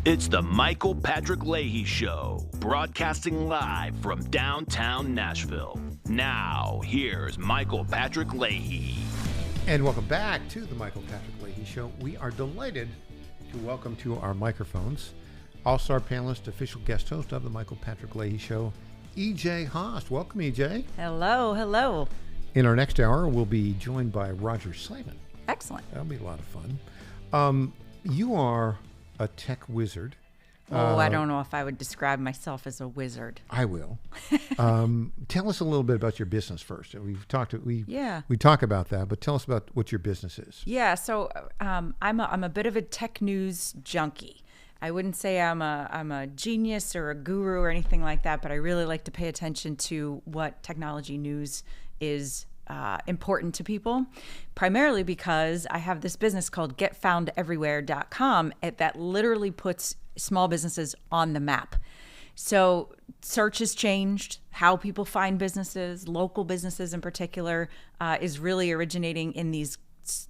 It's the Michael Patrick Leahy Show, broadcasting live from downtown Nashville. Now, here's Michael Patrick Leahy. And welcome back to the Michael Patrick Leahy Show. We are delighted to welcome to our microphones all-star panelist, official guest host of the Michael Patrick Leahy Show, E.J. Haas. Welcome, E.J. Hello, hello. In our next hour, we'll be joined by Roger Slavin. Excellent. That'll be a lot of fun. You are a tech wizard. I don't know if I would describe myself as a wizard. I will. Tell us a little bit about your business first. We talk about that, but tell us about what your business is. Yeah, so I'm a bit of a tech news junkie. I wouldn't say I'm a genius or a guru or anything like that, but I really like to pay attention to what technology news is important to people, primarily because I have this business called getfoundeverywhere.com that literally puts small businesses on the map. So search has changed. How people find businesses, local businesses in particular, is really originating in these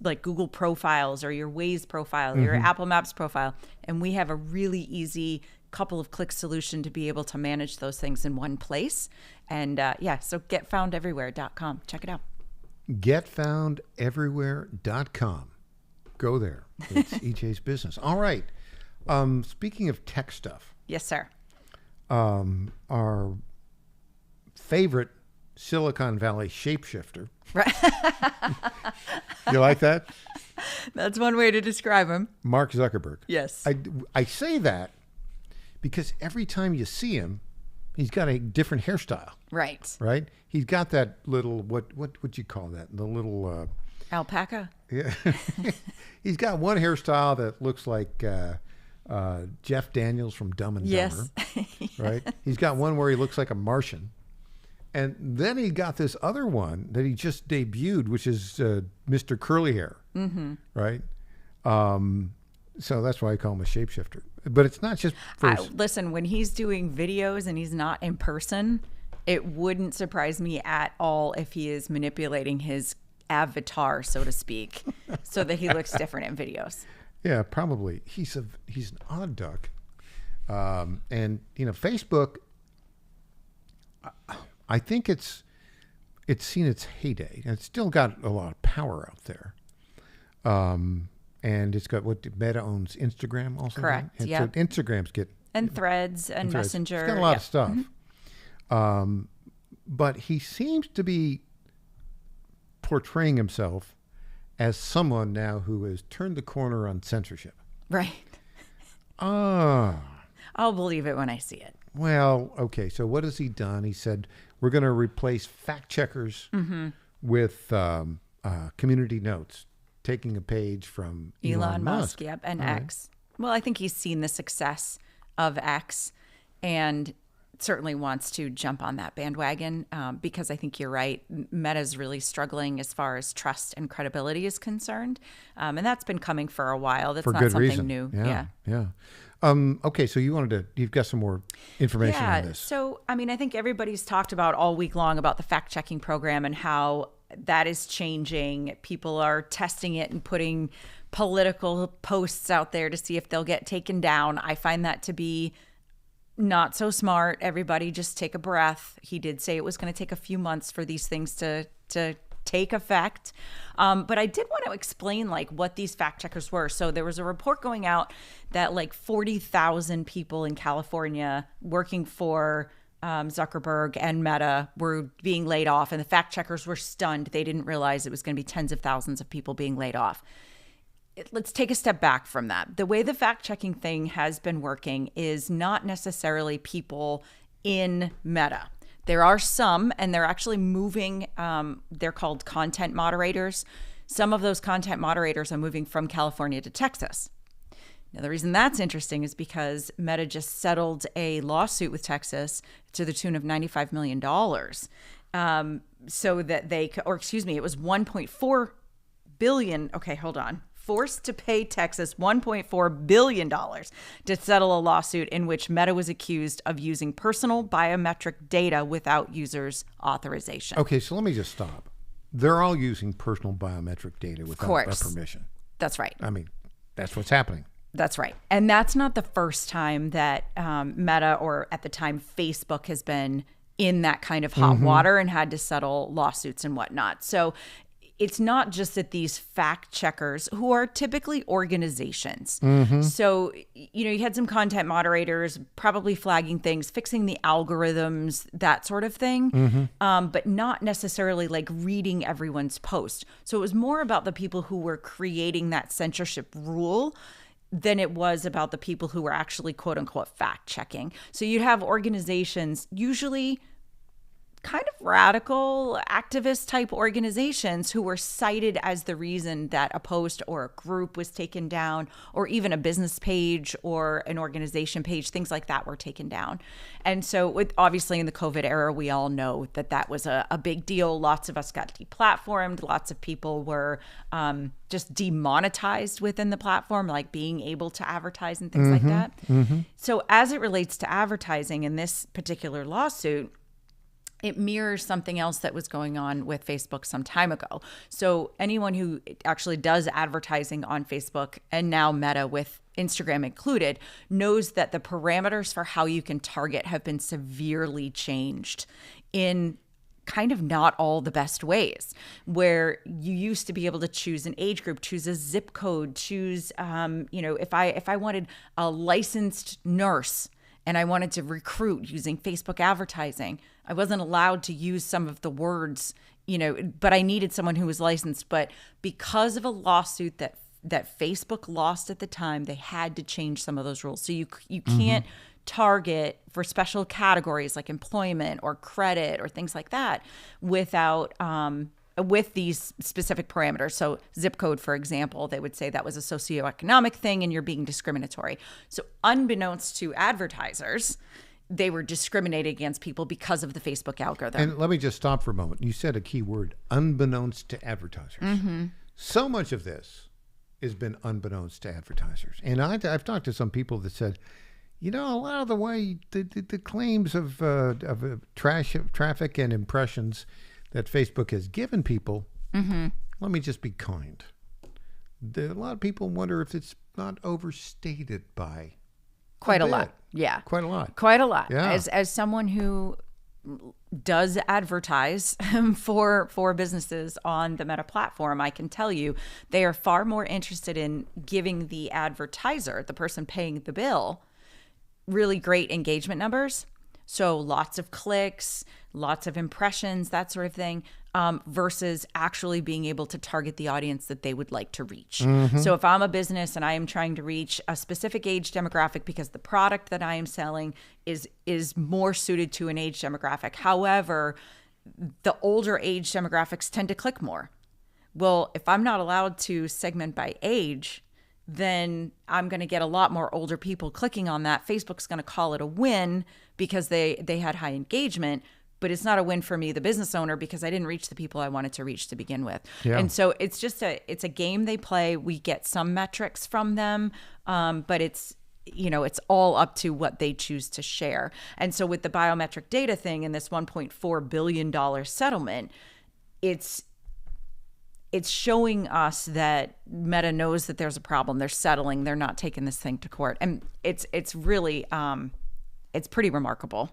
like Google profiles or your Waze profile, your Apple Maps profile. And we have a really easy couple of click solution to be able to manage those things in one place. And so getfoundeverywhere.com. Check it out. Getfoundeverywhere.com. Go there. It's EJ's business. All right. Speaking of tech stuff. Yes, sir. Our favorite Silicon Valley shapeshifter. Right. You like that? That's one way to describe him. Mark Zuckerberg. Yes. I say that because every time you see him, he's got a different hairstyle. Right. Right? He's got that little, what would you call that? The little... alpaca? Yeah. He's got one hairstyle that looks like Jeff Daniels from Dumb and Dumber. Yes. Right? He's got one where he looks like a Martian. And then he got this other one that he just debuted, which is Mr. Curly Hair. Mm-hmm. Right? So that's why I call him a shapeshifter. But it's not just for listen, when he's doing videos and he's not in person, it wouldn't surprise me at all if he is manipulating his avatar, so to speak, so that he looks different in videos. Yeah, probably. He's an odd duck. And, Facebook, I think it's seen its heyday. And it's still got a lot of power out there. And it's got Meta owns Instagram also. Correct. And yeah. so Instagram's and Threads and Messenger. It's got a lot of stuff. Mm-hmm. But he seems to be portraying himself as someone now who has turned the corner on censorship. Right. I'll believe it when I see it. Well, okay. So what has he done? He said, we're going to replace fact checkers with community notes, taking a page from Elon Musk. Yep, and All X. Right. Well, I think he's seen the success of X and certainly wants to jump on that bandwagon because I think you're right. Meta's really struggling as far as trust and credibility is concerned. And that's been coming for a while. That's for not good something reason. new. Yeah. Okay, so you've got some more information on this. So, I think everybody's talked about all week long about the fact-checking program and how that is changing. People are testing it and putting political posts out there to see if they'll get taken down. I find that to be not so smart. Everybody just take a breath. He did say it was going to take a few months for these things to take effect. But I did want to explain what these fact checkers were. So there was a report going out that 40,000 people in California working for Zuckerberg and Meta were being laid off, and the fact checkers were stunned. They didn't realize it was going to be tens of thousands of people being laid off. Let's take a step back from that. The way the fact-checking thing has been working is not necessarily people in Meta. There are some, and they're actually moving, they're called content moderators. Some of those content moderators are moving from California to Texas. Now, the reason that's interesting is because Meta just settled a lawsuit with Texas to the tune of $95 million. So that it was 1.4 billion. Okay, hold on. Forced to pay Texas $1.4 billion to settle a lawsuit in which Meta was accused of using personal biometric data without users' authorization. Okay, so let me just stop. They're all using personal biometric data without permission. That's right. That's what's happening. That's right. And that's not the first time that Meta, or at the time Facebook, has been in that kind of hot water and had to settle lawsuits and whatnot. So it's not just that these fact checkers, who are typically organizations. So, you had some content moderators probably flagging things, fixing the algorithms, that sort of thing, but not necessarily like reading everyone's post. So it was more about the people who were creating that censorship rule than it was about the people who were actually quote unquote fact checking. So you'd have organizations, usually kind of radical activist type organizations, who were cited as the reason that a post or a group was taken down, or even a business page or an organization page, things like that were taken down. And so obviously in the COVID era, we all know that that was a big deal. Lots of us got deplatformed. Lots of people were just demonetized within the platform, like being able to advertise and things like that. So as it relates to advertising in this particular lawsuit, it mirrors something else that was going on with Facebook some time ago. So anyone who actually does advertising on Facebook, and now Meta with Instagram included, knows that the parameters for how you can target have been severely changed in kind of not all the best ways, where you used to be able to choose an age group, choose a zip code, choose, if I wanted a licensed nurse and I wanted to recruit using Facebook advertising, I wasn't allowed to use some of the words, but I needed someone who was licensed. But because of a lawsuit that Facebook lost at the time, they had to change some of those rules. So you can't target for special categories like employment or credit or things like that without with these specific parameters. So zip code, for example, they would say that was a socioeconomic thing and you're being discriminatory. So unbeknownst to advertisers, they were discriminating against people because of the Facebook algorithm. And let me just stop for a moment. You said a key word, unbeknownst to advertisers. So much of this has been unbeknownst to advertisers. And I've talked to some people that said, a lot of the way the claims of traffic and impressions that Facebook has given people, let me just be kind. A lot of people wonder if it's not overstated by quite a lot. Yeah. Quite a lot. Quite a lot. Yeah. As someone who does advertise for businesses on the Meta platform, I can tell you they are far more interested in giving the advertiser, the person paying the bill, really great engagement numbers. So lots of clicks, lots of impressions, that sort of thing, versus actually being able to target the audience that they would like to reach. So if I'm a business and I am trying to reach a specific age demographic because the product that I am selling is more suited to an age demographic. However, the older age demographics tend to click more. Well, if I'm not allowed to segment by age, then I'm going to get a lot more older people clicking on that. Facebook's going to call it a win because they had high engagement, but it's not a win for me, the business owner, because I didn't reach the people I wanted to reach to begin with. Yeah. And so it's just it's a game they play. We get some metrics from them, but it's all up to what they choose to share. And so with the biometric data thing and this $1.4 billion settlement, it's showing us that Meta knows that there's a problem. They're settling. They're not taking this thing to court. And it's really, it's pretty remarkable.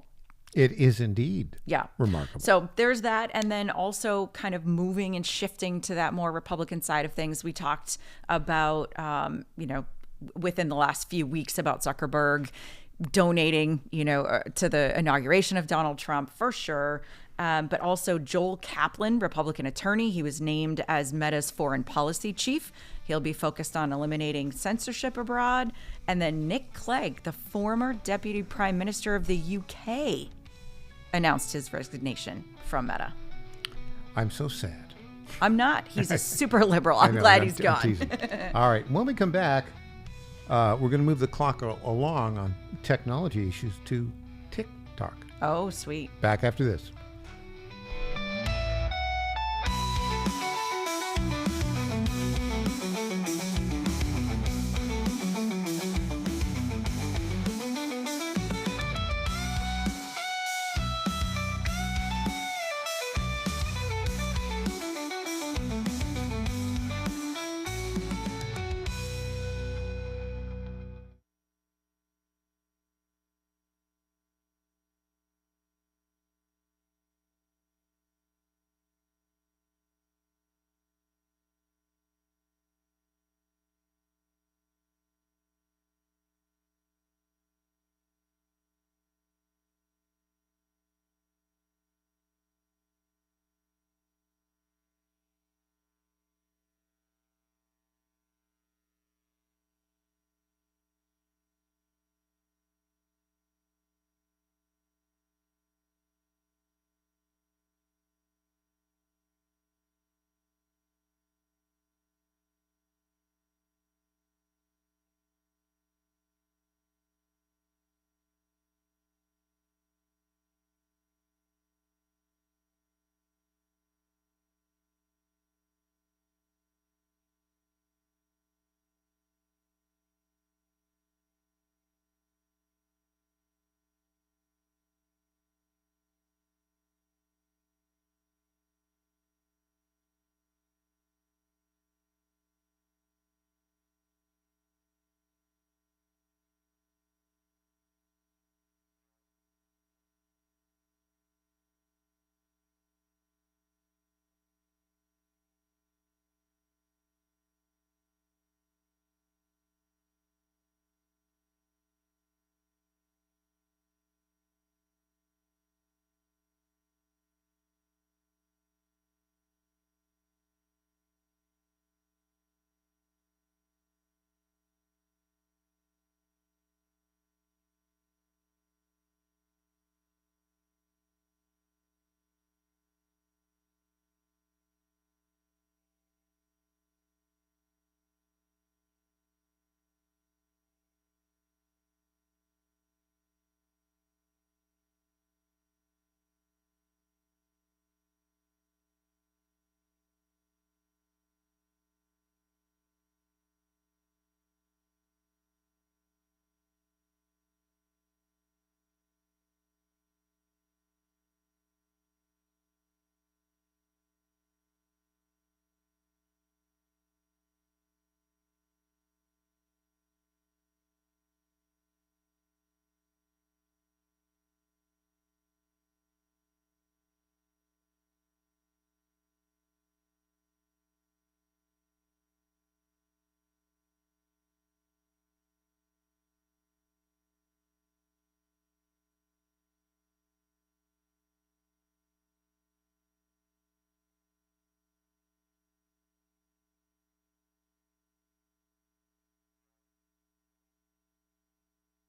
It is indeed. Yeah. Remarkable. So there's that. And then also kind of moving and shifting to that more Republican side of things. We talked about, within the last few weeks about Zuckerberg donating, to the inauguration of Donald Trump for sure. But also Joel Kaplan, Republican attorney. He was named as Meta's foreign policy chief. He'll be focused on eliminating censorship abroad. And then Nick Clegg, the former deputy prime minister of the UK, announced his resignation from Meta. I'm so sad. I'm not. He's a super liberal. I'm glad he's gone. All right. When we come back, we're going to move the clock along on technology issues to TikTok. Oh, sweet. Back after this.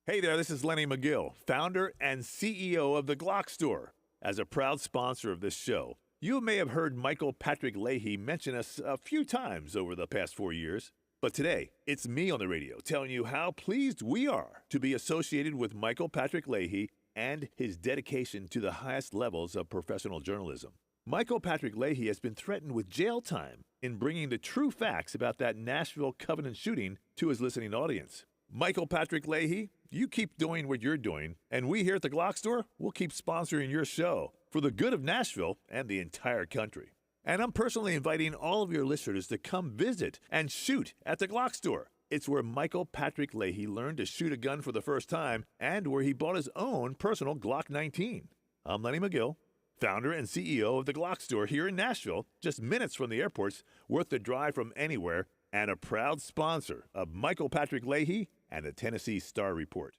Hey there, this is Lenny McGill, founder and CEO of The Glock Store. As a proud sponsor of this show, you may have heard Michael Patrick Leahy mention us a few times over the past 4 years. But today, it's me on the radio telling you how pleased we are to be associated with Michael Patrick Leahy and his dedication to the highest levels of professional journalism. Michael Patrick Leahy has been threatened with jail time in bringing the true facts about that Nashville Covenant shooting to his listening audience. Michael Patrick Leahy, you keep doing what you're doing, and we here at the Glock Store will keep sponsoring your show for the good of Nashville and the entire country. And I'm personally inviting all of your listeners to come visit and shoot at the Glock Store. It's where Michael Patrick Leahy learned to shoot a gun for the first time and where he bought his own personal Glock 19. I'm Lenny McGill, founder and CEO of the Glock Store here in Nashville, just minutes from the airports, worth the drive from anywhere, and a proud sponsor of Michael Patrick Leahy and the Tennessee Star Report.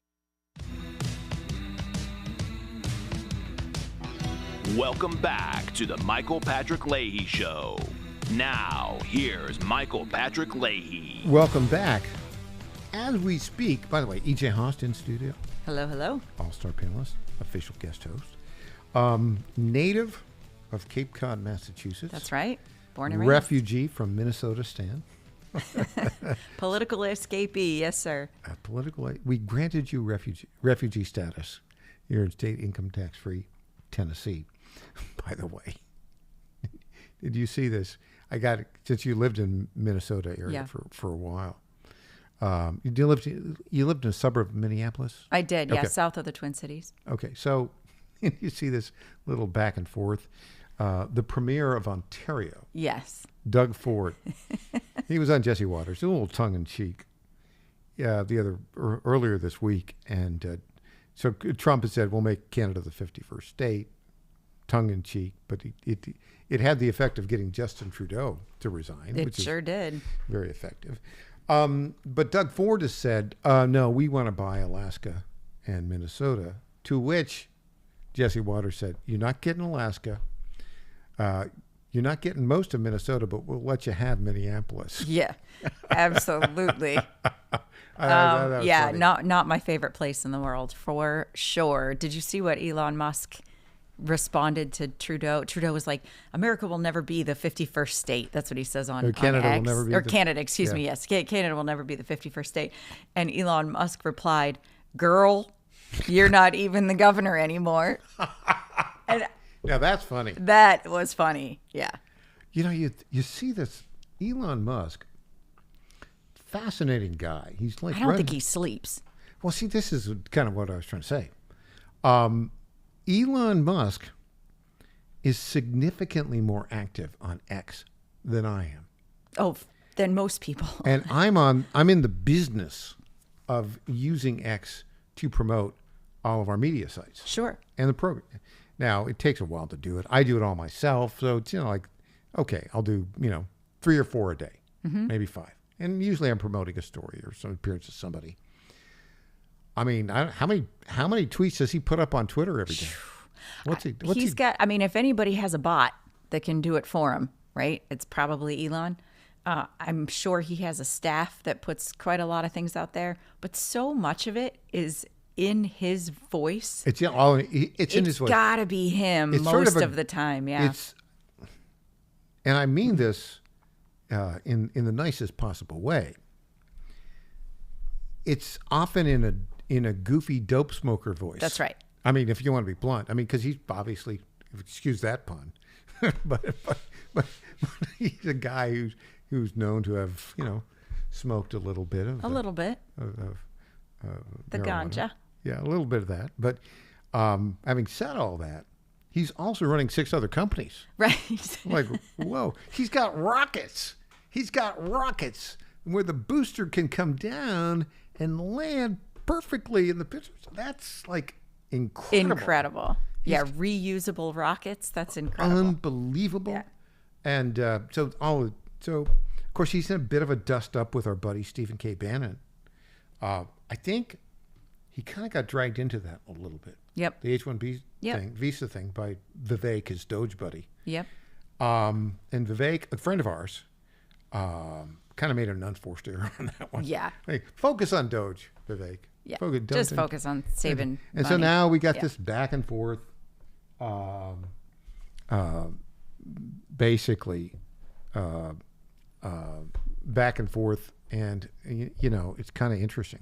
Welcome back to the Michael Patrick Leahy Show. Now, here's Michael Patrick Leahy. Welcome back. As we speak, by the way, EJ Haast in studio. Hello, hello. All-star panelist, official guest host. Native of Cape Cod, Massachusetts. That's right. Born and raised. Refugee from Minnesota, Stan. Political escapee, yes, sir. We granted you refugee status. You're in state income tax-free Tennessee, by the way. Did you see this? I got it since you lived in Minnesota area for a while. You lived in a suburb of Minneapolis? I did, okay. Yeah, south of the Twin Cities. Okay, so you see this little back and forth. The premier of Ontario. Yes. Doug Ford. He was on Jesse Waters, a little tongue-in-cheek, earlier this week, and so Trump had said we'll make Canada the 51st state, tongue-in-cheek, but it had the effect of getting Justin Trudeau to resign. It which sure is did. Very effective. But Doug Ford has said, no, we want to buy Alaska and Minnesota, to which Jesse Waters said, you're not getting Alaska. You're not getting most of Minnesota, but we'll let you have Minneapolis. Yeah, absolutely. Funny. not my favorite place in the world, for sure. Did you see what Elon Musk responded to Trudeau? Trudeau was like, America will never be the 51st state. That's what he says on Canada on X. will never be or Canada, excuse me, yes. Canada will never be the 51st state. And Elon Musk replied, girl, you're not even the governor anymore. And now that's funny. that was funny. Yeah. You know, you see this Elon Musk, fascinating guy. He's like I don't think he sleeps. Well, see, this is kind of what I was trying to say. Elon Musk is significantly more active on X than I am. Oh, than most people. And I'm in the business of using X to promote all of our media sites. Sure. And the program. Now, it takes a while to do it. I do it all myself. So it's, like, okay, I'll do, 3 or 4 a day, maybe 5. And usually I'm promoting a story or some appearance of somebody. I mean, how many tweets does he put up on Twitter every day? He's got, if anybody has a bot that can do it for him, right? It's probably Elon. I'm sure he has a staff that puts quite a lot of things out there, but so much of it is in his voice. It's in his voice. It's got to be him most sort of the time, yeah. And I mean this in the nicest possible way. It's often in a goofy dope smoker voice. That's right. I mean, if you want to be blunt. Because he's obviously, excuse that pun, but he's a guy who's known to have, smoked a little bit of the marijuana. ganja. Yeah, a little bit of that. But having said all that, he's also running 6 other companies. Right. Like, whoa, he's got rockets. Where the booster can come down and land perfectly in the picture. So that's like incredible. Yeah, reusable rockets. That's incredible. Unbelievable. Yeah. And so of course he's in a bit of a dust up with our buddy Stephen K. Bannon. I think he kind of got dragged into that a little bit. Yep. The H-1B visa thing by Vivek, his Doge buddy. Yep. And Vivek, a friend of ours, kind of made an unforced error on that one. Yeah. Hey, focus on Doge, Vivek. Yeah. Don't Focus on saving and money. so now we got this back and forth, basically, back and forth, and it's kind of interesting.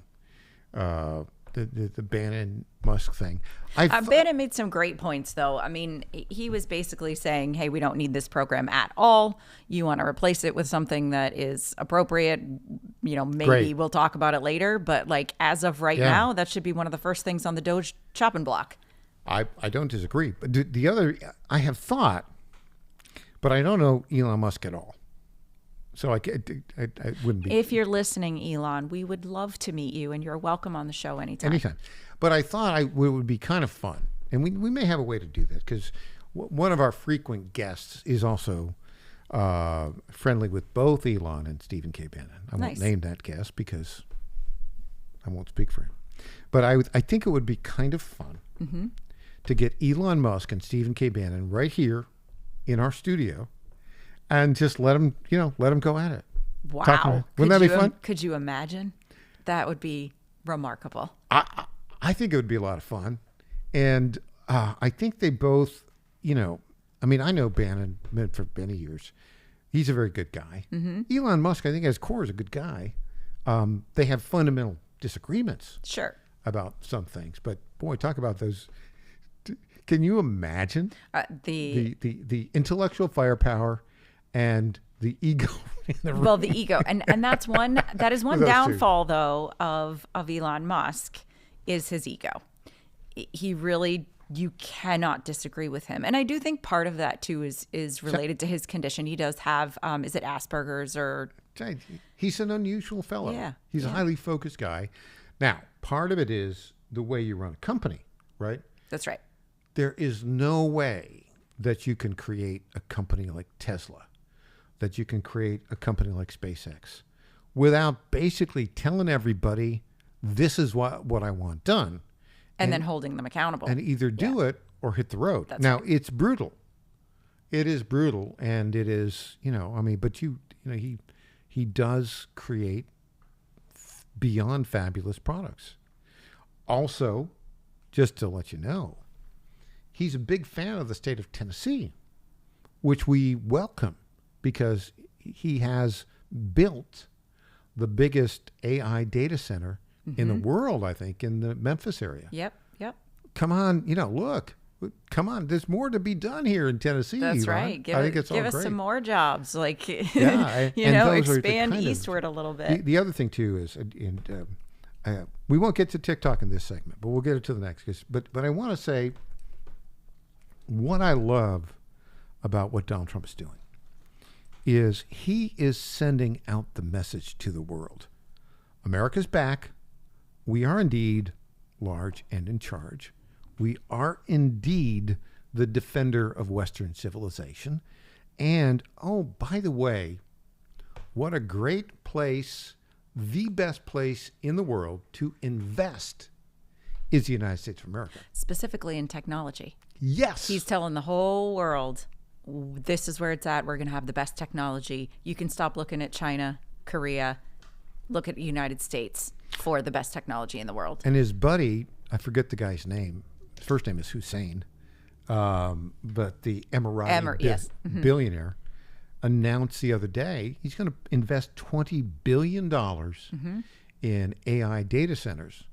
The Bannon Musk thing. Bannon made some great points, though. I mean, he was basically saying, hey, we don't need this program at all. You want to replace it with something that is appropriate. Maybe Great. we'll talk about it later. But like as of right now, that should be one of the first things on the Doge chopping block. I don't disagree. But the other, I have thought, but I don't know Elon Musk at all. So I wouldn't be. If you're listening, Elon, we would love to meet you, and you're welcome on the show anytime. Anytime. But I thought it would be kind of fun. And we may have a way to do that because one of our frequent guests is also friendly with both Elon and Stephen K. Bannon. I won't name that guest because I won't speak for him. But I think it would be kind of fun to get Elon Musk and Stephen K. Bannon right here in our studio and just let them go at it. Wow. Wouldn't that be fun? Could you imagine? That would be remarkable. I think it would be a lot of fun. And I think they both, I know Bannon for many years. He's a very good guy. Elon Musk, I think, at his core is a good guy. They have fundamental disagreements about some things. But, boy, talk about those. Can you imagine the intellectual firepower and the ego in the room? Well, the ego. And that is one downfall, though, of Elon Musk is his ego. He really, you cannot disagree with him. And I do think part of that, too, is related to his condition. He does have, is it Asperger's or... He's an unusual fellow. Yeah. He's a highly focused guy. Now, part of it is the way you run a company, right? That's right. There is no way that you can create a company like Tesla, that you can create a company like SpaceX without basically telling everybody this is what I want done. And then holding them accountable. And either do it or hit the road. That's now, right. It's brutal. It is brutal. And it is, but he does create beyond fabulous products. Also, just to let you know, he's a big fan of the state of Tennessee, which we welcome because he has built the biggest AI data center in the world, I think, in the Memphis area. Yep. Come on, look. Come on, there's more to be done here in Tennessee. That's Ron. right. I think it's all give us great. some more jobs. Like, Yeah, those are the expand kind of- eastward a little bit. The other thing, too, is, we won't get to TikTok in this segment, but we'll get it to the next. But I want to say what I love about what Donald Trump is doing is he is sending out the message to the world. America's back. We are indeed large and in charge. We are indeed the defender of Western civilization. And, oh, by the way, what a great place, the best place in the world to invest is the United States of America. Specifically in technology. Yes. He's telling the whole world, this is where it's at. We're going to have the best technology. You can stop looking at China, Korea, look at the United States for the best technology in the world. And his buddy, I forget the guy's name. His first name is Hussein, but the Emirati billionaire announced the other day he's going to invest $20 billion in AI data centers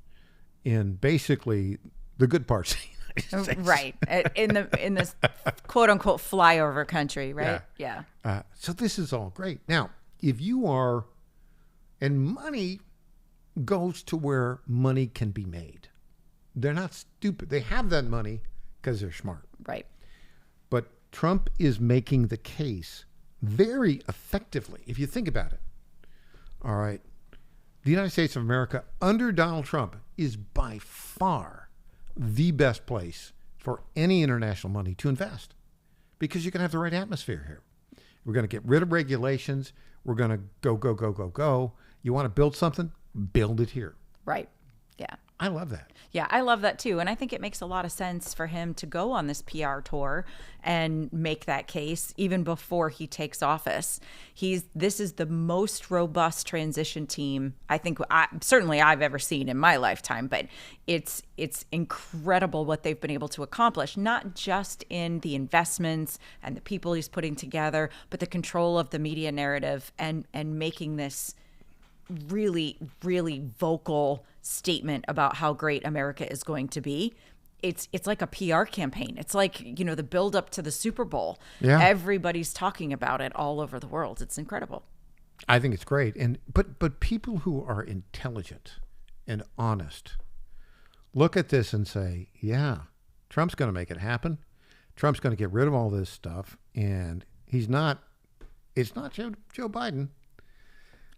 in basically the good parts of the United States. Right. In this quote unquote flyover country, right? Yeah. So this is all great. Now, if you are, and money goes to where money can be made. They're not stupid. They have that money because they're smart. Right. But Trump is making the case very effectively, if you think about it. All right. The United States of America under Donald Trump is by far the best place for any international money to invest because you can have the right atmosphere here. We're going to get rid of regulations. We're going to go. You want to build something? Build it here. Right. Yeah. I love that. Yeah, I love that too. And I think it makes a lot of sense for him to go on this PR tour and make that case even before he takes office. This is the most robust transition team I think certainly I've ever seen in my lifetime, but it's incredible what they've been able to accomplish, not just in the investments and the people he's putting together, but the control of the media narrative and making this really, really vocal statement about how great America is going to be. It's like a PR campaign. It's like, the build up to the Super Bowl. Yeah. Everybody's talking about it all over the world. It's incredible. I think it's great. But people who are intelligent and honest look at this and say, yeah, Trump's going to make it happen. Trump's going to get rid of all this stuff. And it's not Joe Biden.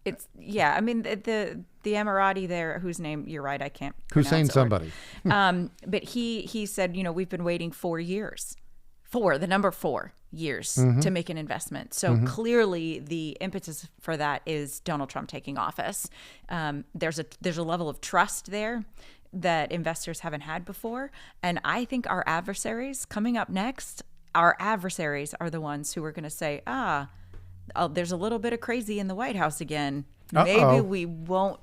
I mean, the Emirati there, whose name, you're right, I can't pronounce Hussein it. somebody. But he said, we've been waiting 4 years. The number 4 years to make an investment. So clearly the impetus for that is Donald Trump taking office. There's a level of trust there that investors haven't had before. And I think our adversaries coming up next, are the ones who are going to say, there's a little bit of crazy in the White House again. Maybe we won't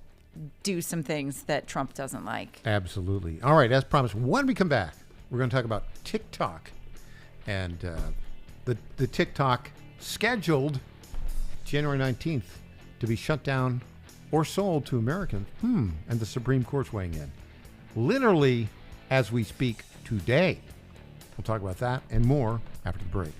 do some things that Trump doesn't like. Absolutely. All right, as promised, when we come back, we're going to talk about TikTok and the TikTok scheduled January 19th to be shut down or sold to Americans. And the Supreme Court's weighing in. Literally as we speak today. We'll talk about that and more after the break.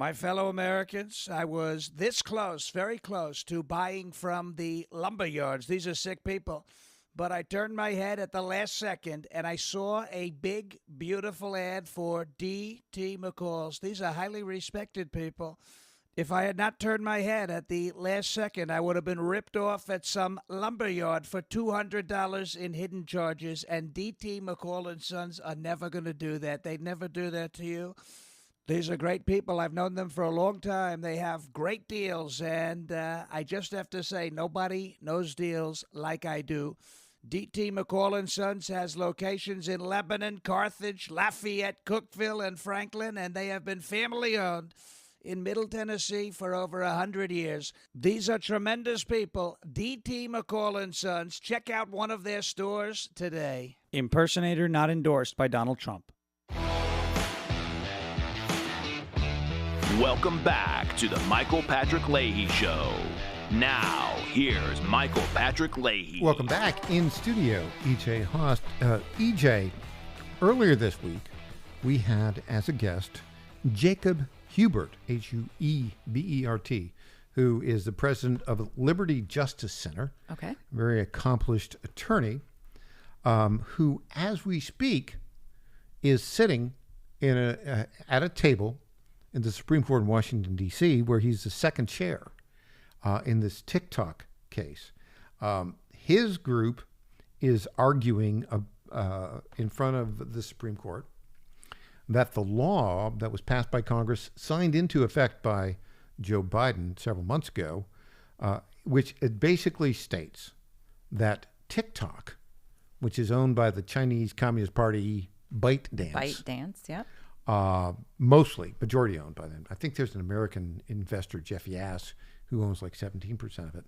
My fellow Americans, I was this close, very close, to buying from the lumber yards. These are sick people. But I turned my head at the last second, and I saw a big, beautiful ad for D.T. McCall's. These are highly respected people. If I had not turned my head at the last second, I would have been ripped off at some lumber yard for $200 in hidden charges, and D.T. McCall & Sons are never going to do that. They'd never do that to you. These are great people. I've known them for a long time. They have great deals, and I just have to say, nobody knows deals like I do. D.T. McCall & Sons has locations in Lebanon, Carthage, Lafayette, Cookeville, and Franklin, and they have been family-owned in Middle Tennessee for over 100 years. These are tremendous people. D.T. McCall & Sons. Check out one of their stores today. Impersonator not endorsed by Donald Trump. Welcome back to the Michael Patrick Leahy Show. Now, here's Michael Patrick Leahy. Welcome back in studio, EJ Host. EJ, earlier this week, we had as a guest Jacob Hubert, Hubert, who is the president of Liberty Justice Center. Okay. A very accomplished attorney, who, as we speak, is sitting in at a table in the Supreme Court in Washington, D.C., where he's the second chair in this TikTok case. His group is arguing in front of the Supreme Court that the law that was passed by Congress, signed into effect by Joe Biden several months ago, which it basically states that TikTok, which is owned by the Chinese Communist Party ByteDance, yeah. Mostly, majority owned by them. I think there's an American investor, Jeff Yass, who owns like 17% of it.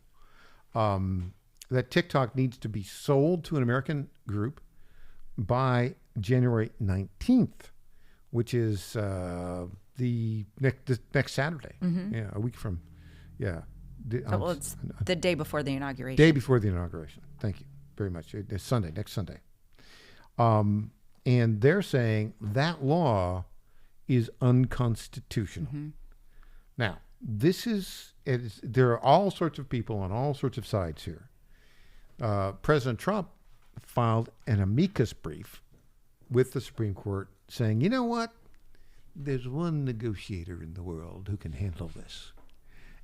That TikTok needs to be sold to an American group by January 19th, which is the next Saturday. Mm-hmm. Yeah, a week from, yeah. Well, it's the day before the inauguration. Day before the inauguration. Thank you very much. It's Sunday, next Sunday. And they're saying that law is unconstitutional. Mm-hmm. Now, there are all sorts of people on all sorts of sides here. President Trump filed an amicus brief with the Supreme Court saying, you know what? There's one negotiator in the world who can handle this.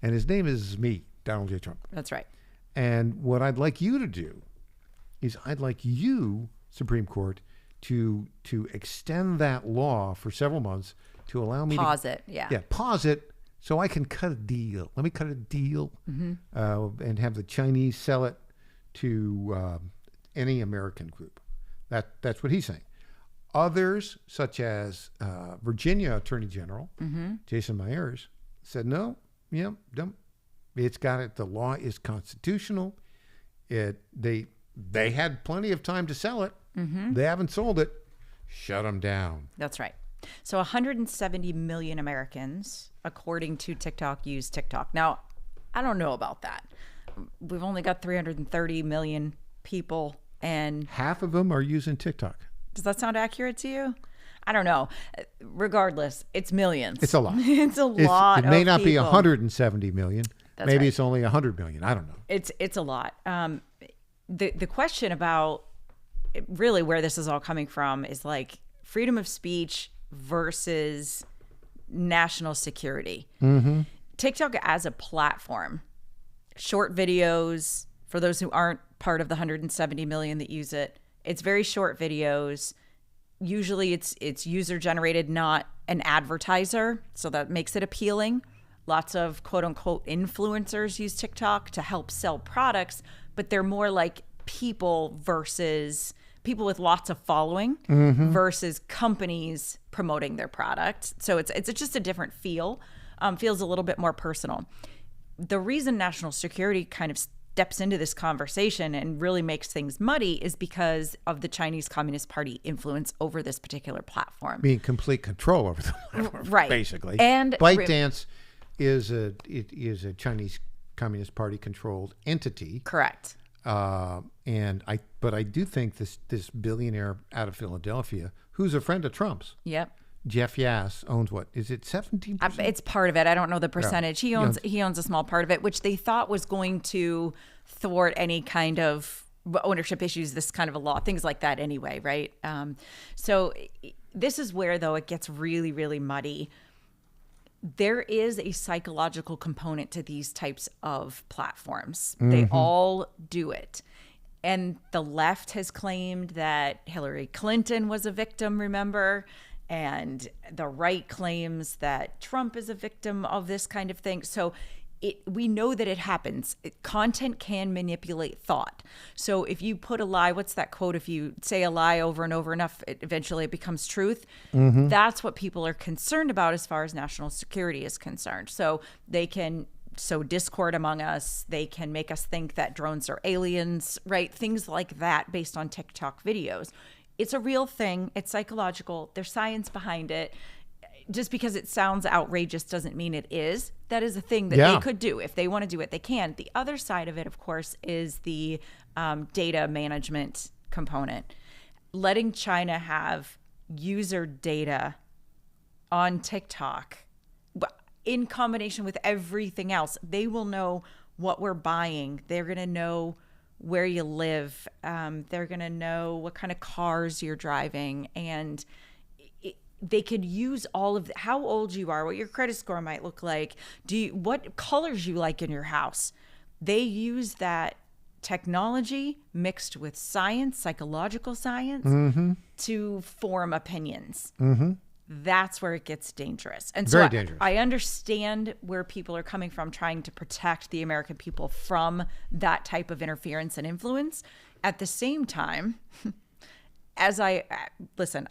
And his name is me, Donald J. Trump. That's right. And what I'd like you to do is I'd like you, Supreme Court, to extend that law for several months to allow me pause it. Yeah, pause it so I can cut a deal. Let me cut a deal and have the Chinese sell it to any American group. That's what he's saying. Others, such as Virginia Attorney General Jason Myers, said no. Yeah, don't. It's got it. The law is constitutional. They had plenty of time to sell it. They haven't sold it. Shut them down. That's right. So 170 million Americans, according to TikTok, use TikTok. Now, I don't know about that. We've only got 330 million people, and half of them are using TikTok. Does that sound accurate to you? I don't know. Regardless, it's millions. It's a lot. It's a lot. It may not be people. 170 million. That's Maybe right. it's only 100 million. I don't know. It's a lot. The question about really where this is all coming from is like freedom of speech versus national security. TikTok as a platform, short videos, for those who aren't part of the 170 million that use it, it's very short videos. Usually it's user generated, not an advertiser. So that makes it appealing. Lots of quote unquote influencers use TikTok to help sell products, but they're more like people with lots of following versus companies promoting their product. So it's just a different feel. Feels a little bit more personal. The reason national security kind of steps into this conversation and really makes things muddy is because of the Chinese Communist Party influence over this particular platform. Being complete control over the platform, right? Basically, and ByteDance is a Chinese Communist Party controlled entity. Correct. But I do think this billionaire out of Philadelphia, who's a friend of Trump's, Yep. Jeff Yass owns what? Is it 17%? It's part of it. I don't know the percentage. He owns a small part of it, which they thought was going to thwart any kind of ownership issues, this kind of a law, things like that anyway, right? So this is where, though, it gets really, really muddy. There is a psychological component to these types of platforms. They all do it. And the left has claimed that Hillary Clinton was a victim, remember? And the right claims that Trump is a victim of this kind of thing. So we know that it happens. Content can manipulate thought. So if you put a lie, what's that quote? If you say a lie over and over enough, eventually it becomes truth. That's what people are concerned about as far as national security is concerned. So they can sow discord among us. They can make us think that drones are aliens, right? Things like that based on TikTok videos. It's a real thing. It's psychological. There's science behind it. Just because it sounds outrageous doesn't mean it is. That is a thing that they could do. If they want to do it, they can. The other side of it, of course, is the data management component. Letting China have user data on TikTok in combination with everything else. They will know what we're buying. They're going to know where you live. They're going to know what kind of cars you're driving. And they could use all of how old you are, what your credit score might look like, what colors you like in your house. They use that technology mixed with science, psychological science, to form opinions. That's where it gets dangerous. And so I understand where people are coming from, trying to protect the American people from that type of interference and influence. At the same time, I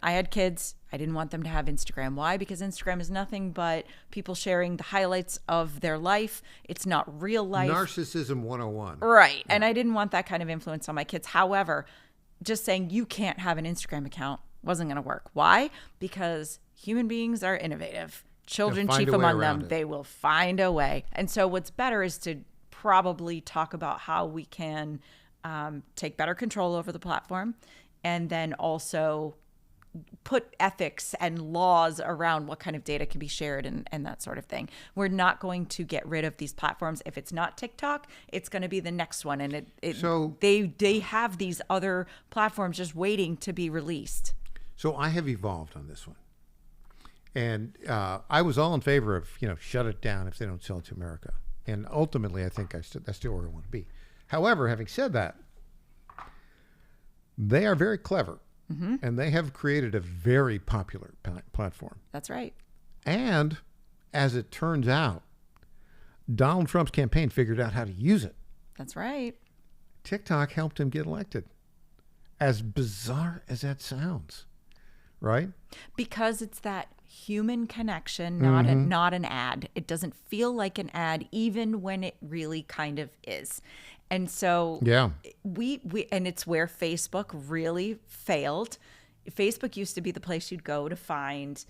had kids. I didn't want them to have Instagram. Why? Because Instagram is nothing but people sharing the highlights of their life. It's not real life. Narcissism 101. Right. Yeah. And I didn't want that kind of influence on my kids. However, just saying you can't have an Instagram account wasn't going to work. Why? Because human beings are innovative. Children chief among them. They will find a way. And so what's better is to probably talk about how we can take better control over the platform, and then also put ethics and laws around what kind of data can be shared and that sort of thing. We're not going to get rid of these platforms. If it's not TikTok, it's going to be the next one. And they have these other platforms just waiting to be released. So I have evolved on this one. And I was all in favor of, shut it down if they don't sell it to America. And ultimately, I think that's still where I want to be. However, having said that, they are very clever. And they have created a very popular platform. That's right. And as it turns out, Donald Trump's campaign figured out how to use it. That's right. TikTok helped him get elected. As bizarre as that sounds, right? Because it's that human connection, not an ad. It doesn't feel like an ad, even when it really kind of is. And so we and it's where Facebook really failed. Facebook used to be the place you'd go to find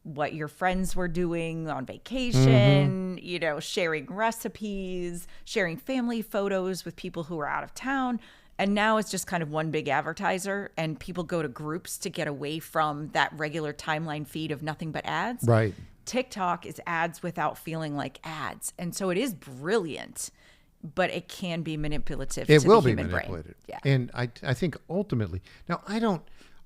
what your friends were doing on vacation, sharing recipes, sharing family photos with people who are out of town. And now it's just kind of one big advertiser, and people go to groups to get away from that regular timeline feed of nothing but ads. Right. TikTok is ads without feeling like ads. And so it is brilliant, but it can be manipulative to the human brain. It will be manipulated. Yeah. And I think ultimately, now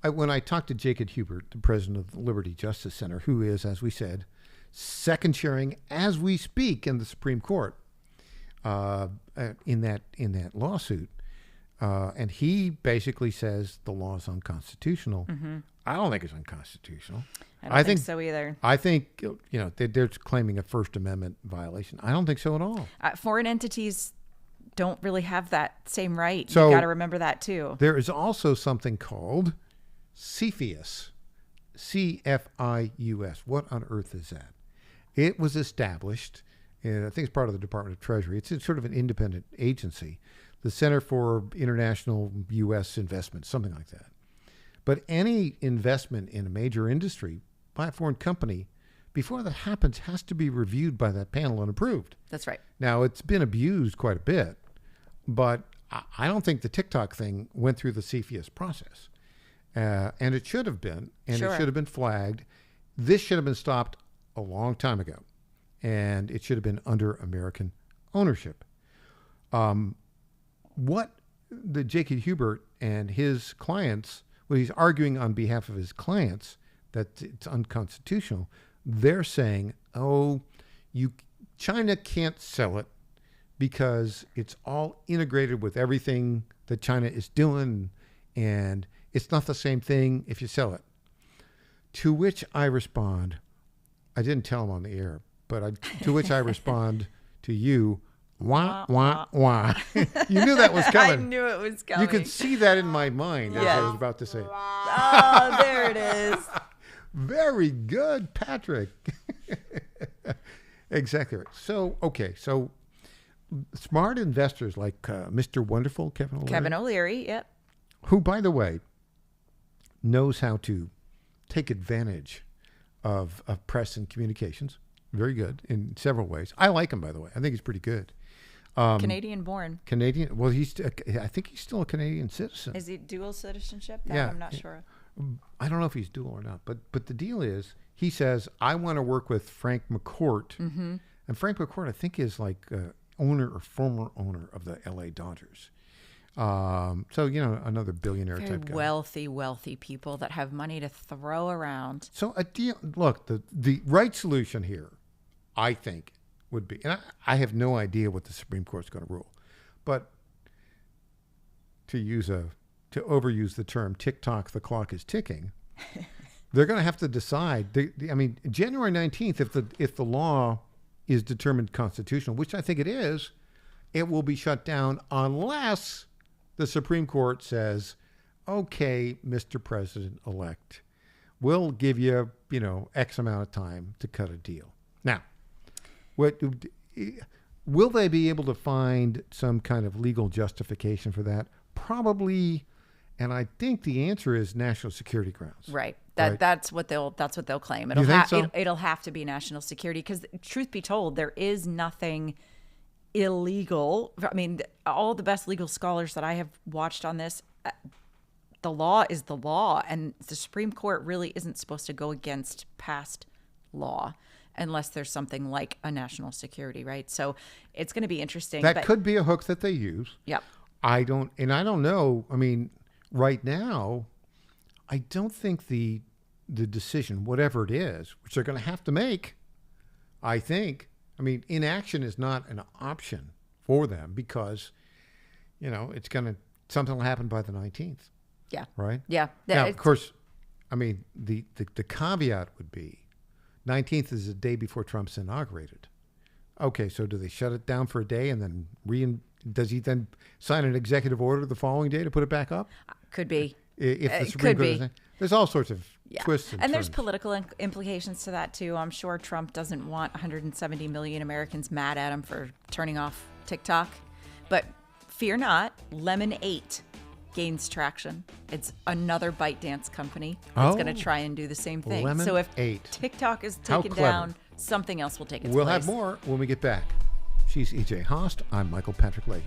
when I talked to Jacob Hubert, the president of the Liberty Justice Center, who is, as we said, second chairing as we speak in the Supreme Court in that lawsuit, and he basically says the law is unconstitutional. I don't think it's unconstitutional. I don't think so either. I think, they're claiming a First Amendment violation. I don't think so at all. Foreign entities don't really have that same right. So you got to remember that too. There is also something called CFIUS, CFIUS. What on earth is that? It was established, and I think it's part of the Department of Treasury. It's sort of an independent agency, the Center for International U.S. Investment, something like that. But any investment in a major industry by a foreign company, before that happens, has to be reviewed by that panel and approved. That's right. Now, it's been abused quite a bit, but I don't think the TikTok thing went through the CFIUS process. And it should have been, and it should have been flagged. this should have been stopped a long time ago, and it should have been under American ownership. What the Jacob Hubert and his clients, well, he's arguing on behalf of his clients that it's unconstitutional. They're saying, China can't sell it because it's all integrated with everything that China is doing, and it's not the same thing if you sell it. To which I respond, I didn't tell him on the air, but to which I respond to you, wah, wah, wah. You knew that was coming. I knew it was coming. You could see that in my mind as I was about to say it. Oh, there it is. Very good, Patrick. Exactly right. So, okay. So smart investors like Mr. Wonderful, Kevin O'Leary, yep. Who, by the way, knows how to take advantage of press and communications. Very good in several ways. I like him, by the way. I think he's pretty good. Canadian born. Canadian. Well, I think he's still a Canadian citizen. Is he dual citizenship? That Yeah. I'm not sure. I don't know if he's dual or not, but the deal is, he says, I want to work with Frank McCourt. Mm-hmm. And Frank McCourt, I think, is like owner or former owner of the LA Dodgers. So, another billionaire type guy. Wealthy people that have money to throw around. So a deal, look, the right solution here, I think, would be, and I have no idea what the Supreme Court's going to rule, but to overuse the term tick-tock, the clock is ticking, they're going to have to decide. January 19th, if the law is determined constitutional, which I think it is, it will be shut down unless the Supreme Court says, okay, Mr. President-elect, we'll give you, X amount of time to cut a deal. Now, will they be able to find some kind of legal justification for that? Probably, and I think the answer is national security grounds. Right. Right. That's what they'll claim. You think so? It'll have to be national security because, truth be told, there is nothing illegal. I mean, all the best legal scholars that I have watched on this, the law is the law, and the Supreme Court really isn't supposed to go against past law unless there's something like a national security, right? So it's going to be interesting. That could be a hook that they use. Yep. I don't know. I mean, right now, I don't think the decision, whatever it is, which they're going to have to make, I think, inaction is not an option for them because, something will happen by the 19th. Yeah. Right? Yeah. Now, of course, the caveat would be 19th is the day before Trump's inaugurated. Okay, so do they shut it down for a day and then does he then sign an executive order the following day to put it back up? Could be. If the Supreme Court is, there's all sorts of twists and there's turns. political implications to that too. I'm sure Trump doesn't want 170 million Americans mad at him for turning off TikTok. But fear not, Lemon 8 gains traction. It's another ByteDance company that's going to try and do the same thing. Lemon so if 8. TikTok is How taken clever. down, something else will take its We'll place. have more when we get back. She's E.J. Haast. I'm Michael Patrick Leahy.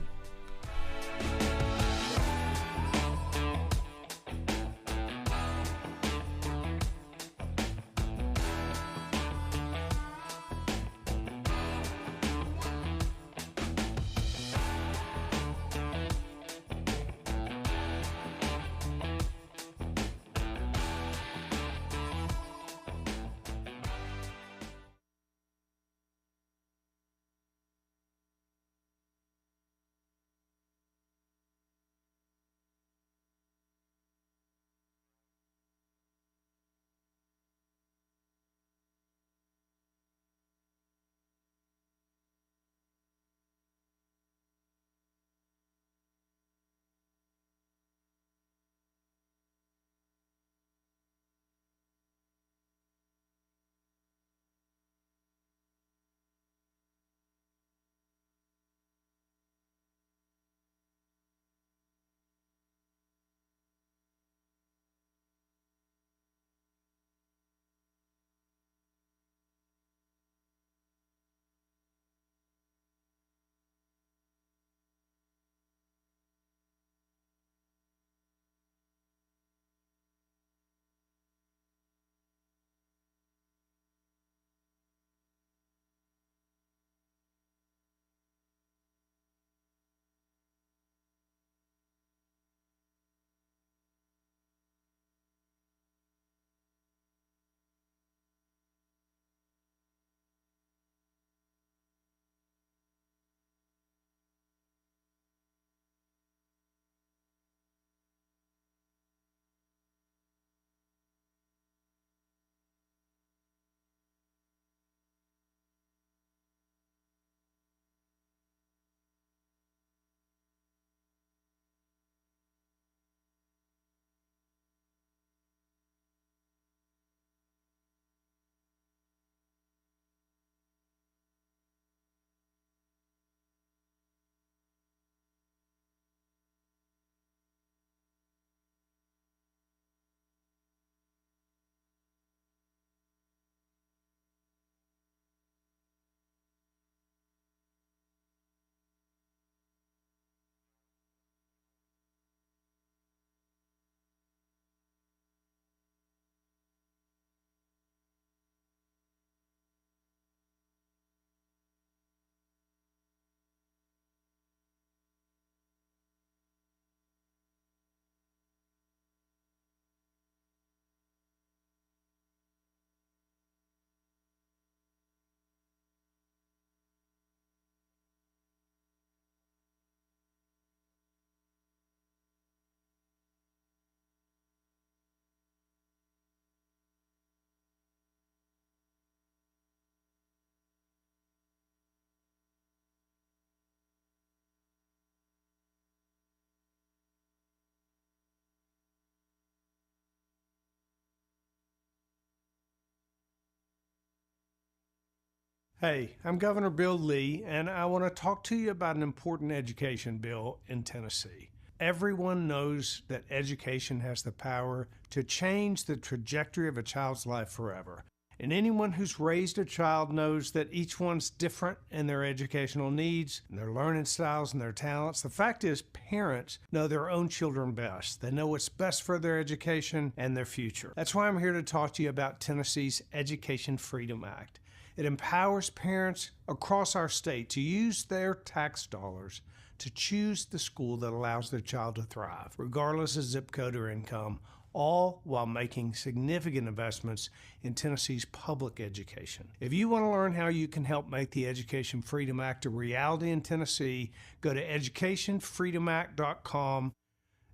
Hey, I'm Governor Bill Lee, and I want to talk to you about an important education bill in Tennessee. Everyone knows that education has the power to change the trajectory of a child's life forever. And anyone who's raised a child knows that each one's different in their educational needs, and their learning styles, and their talents. The fact is, parents know their own children best. They know what's best for their education and their future. That's why I'm here to talk to you about Tennessee's Education Freedom Act. It empowers parents across our state to use their tax dollars to choose the school that allows their child to thrive, regardless of zip code or income, all while making significant investments in Tennessee's public education. If you want to learn how you can help make the Education Freedom Act a reality in Tennessee, go to educationfreedomact.com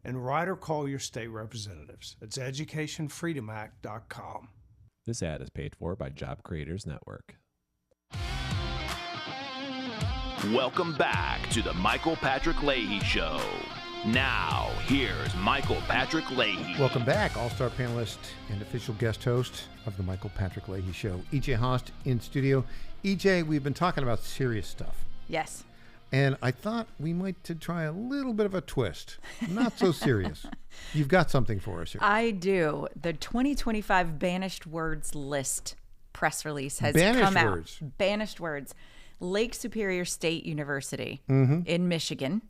and write or call your state representatives. It's educationfreedomact.com. This ad is paid for by Job Creators Network. Welcome back to the Michael Patrick Leahy Show. Now, here's Michael Patrick Leahy. Welcome back, all-star panelist and official guest host of the Michael Patrick Leahy Show. EJ Host in studio. EJ, we've been talking about serious stuff. Yes. And I thought we might to try a little bit of a twist. Not so serious. You've got something for us here. I do. The 2025 Banished Words List press release has Banished come out. words. Banished Words. Lake Superior State University in Michigan,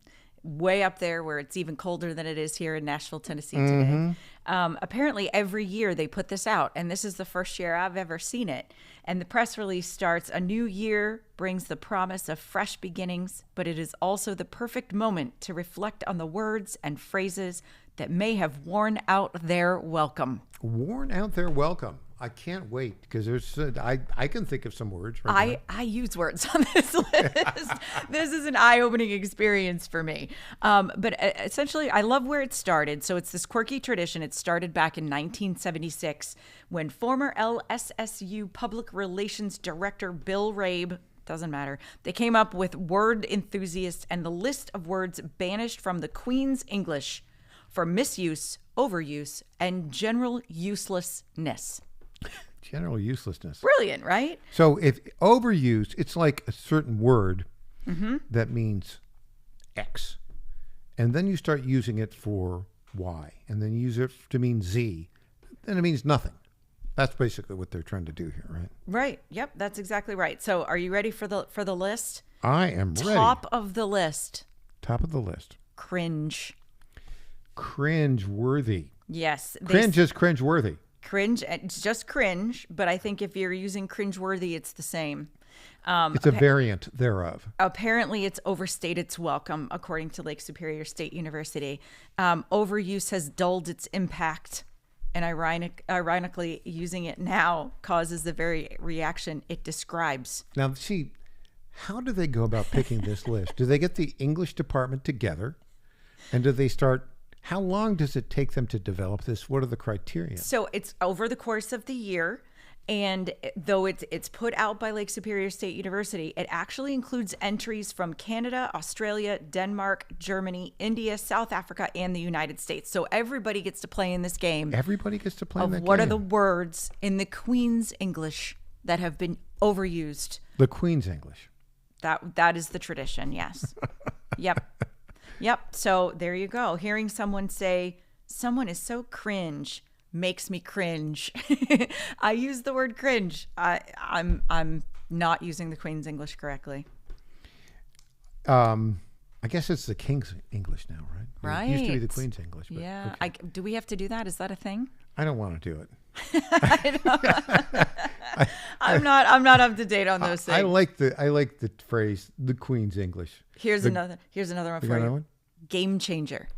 way up there where it's even colder than it is here in Nashville, Tennessee today. Apparently every year they put this out, and this is the first year I've ever seen it. And the press release starts, "A new year brings the promise of fresh beginnings, but it is also the perfect moment to reflect on the words and phrases that may have worn out their welcome." Worn out their welcome. I can't wait because there's I can think of some words. Right I use words on this list. This is an eye-opening experience for me. But essentially, I love where it started. So it's this quirky tradition. It started back in 1976 when former LSSU Public Relations Director Bill Rabe, doesn't matter, they came up with word enthusiasts and the list of words banished from the Queen's English for misuse, overuse, and general uselessness. General uselessness. Brilliant, right? So if overused, it's like a certain word that means X. And then you start using it for Y. And then you use it to mean Z. Then it means nothing. That's basically what they're trying to do here, right? Right. Yep, that's exactly right. So are you ready for the list? I am ready. Top of the list. Top of the list. Cringe. Cringe-worthy. Yes. Cringe is cringe-worthy. Cringe, it's just cringe, but I think if you're using cringe-worthy, it's the same. It's a variant thereof. Apparently, it's overstayed its welcome, according to Lake Superior State University. Overuse has dulled its impact, and ironically, using it now causes the very reaction it describes. Now, see, how do they go about picking this list? Do they get the English department together, and do they start... How long does it take them to develop this? What are the criteria? So it's over the course of the year. And though it's put out by Lake Superior State University, it actually includes entries from Canada, Australia, Denmark, Germany, India, South Africa, and the United States. So everybody gets to play in this game. Everybody gets to play in that game. What are the words in the Queen's English that have been overused? The Queen's English. That is the tradition, yes. Yep. So there you go. Hearing someone say, "Someone is so cringe," makes me cringe. I use the word cringe. I'm not using the Queen's English correctly. I guess it's the King's English now, right? Right. It used to be the Queen's English. But Yeah. okay. Do we have to do that? Is that a thing? I don't want to do it. I'm not up to date on those things. I like the phrase "the Queen's English." Here's another one You for got you. another one? Game changer.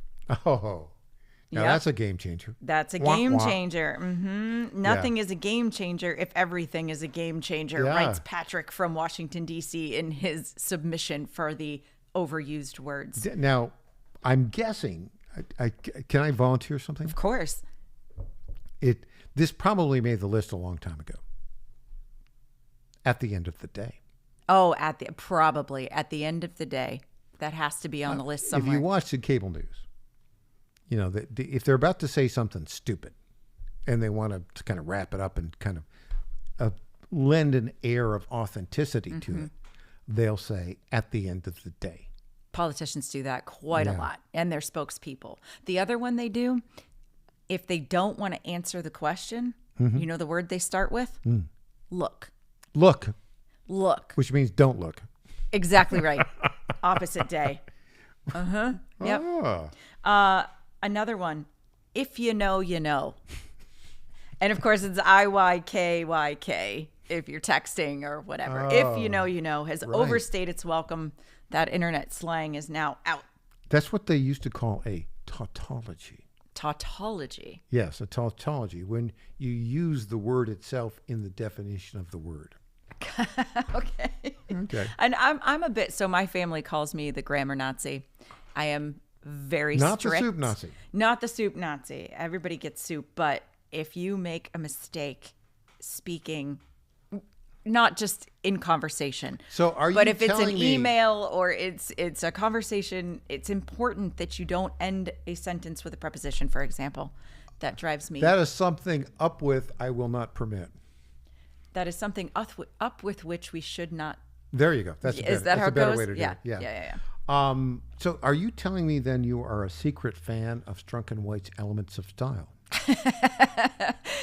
Oh, now Yep. that's a game changer. That's a Wah, game wah. changer. Nothing is a game changer if everything is a game changer, Yeah. writes Patrick from Washington, D.C. in his submission for the overused words. Now, I'm guessing. Can I volunteer something? Of course. This probably made the list a long time ago. At the end of the day. Oh, probably at the end of the day. That has to be on the list somewhere. If you watch the cable news, you know, if they're about to say something stupid and they want to kind of wrap it up and kind of lend an air of authenticity to it, they'll say, at the end of the day. Politicians do that quite a Yeah. lot, and their spokespeople. The other one they do, if they don't want to answer the question, you know the word they start with? Look. Look, Look. which means don't look. Exactly right. Opposite day. Yep. Oh. Another one. If you know, you know. And of course, it's IYKYK if you're texting or whatever. If you know, has overstayed its welcome. That internet slang is now out. That's what they used to call a tautology. Tautology. Yes, a tautology, when you use the word itself in the definition of the word. Okay. Okay. And I'm a bit, so my family calls me the grammar Nazi. I am very Not strict. the soup Nazi. Not the soup Nazi. Everybody gets soup, but if you make a mistake speaking, not just in conversation. So are you But if it's an telling me- email or it's a conversation, it's important that you don't end a sentence with a preposition, for example. That drives me. That is something up with I will not permit. That is something up with which we should not. There you go. That's a better, Is that how that's a it better goes? way to do Yeah. it. Yeah. Yeah. So are you telling me then you are a secret fan of Strunk and White's Elements of Style?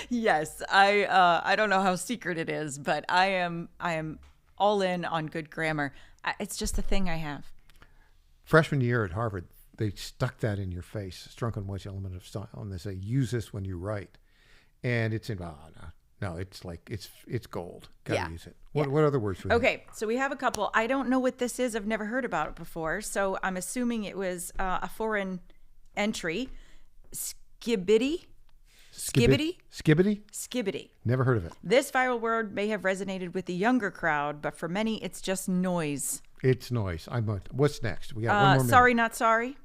Yes, I don't know how secret it is, but I am all in on good grammar. It's just a thing I have. Freshman year at Harvard, they stuck that in your face, Strunk and White's Element of Style, and they say, use this when you write. And it's in, no, it's like, it's gold. Gotta use it. What other words do we have? Okay, so we have a couple. I don't know what this is. I've never heard about it before, so I'm assuming it was a foreign entry. Skibbity? Skibbity? Skibbity? Skibbity. Never heard of it. This viral word may have resonated with the younger crowd, but for many, it's just noise. It's noise. What's next? We got one more minute. Sorry, not sorry.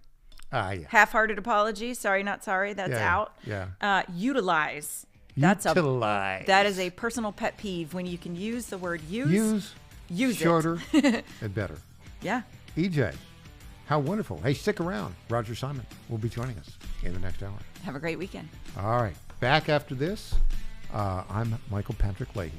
Yeah. Half-hearted apology. Sorry, not sorry. That's Yeah, out. yeah. Utilize. That's Utilize. that is a personal pet peeve when you can use the word use it. shorter, and better. Yeah. EJ, how wonderful. Hey, stick around. Roger Simon will be joining us in the next hour. Have a great weekend. All right. Back after this, I'm Michael Patrick Leahy.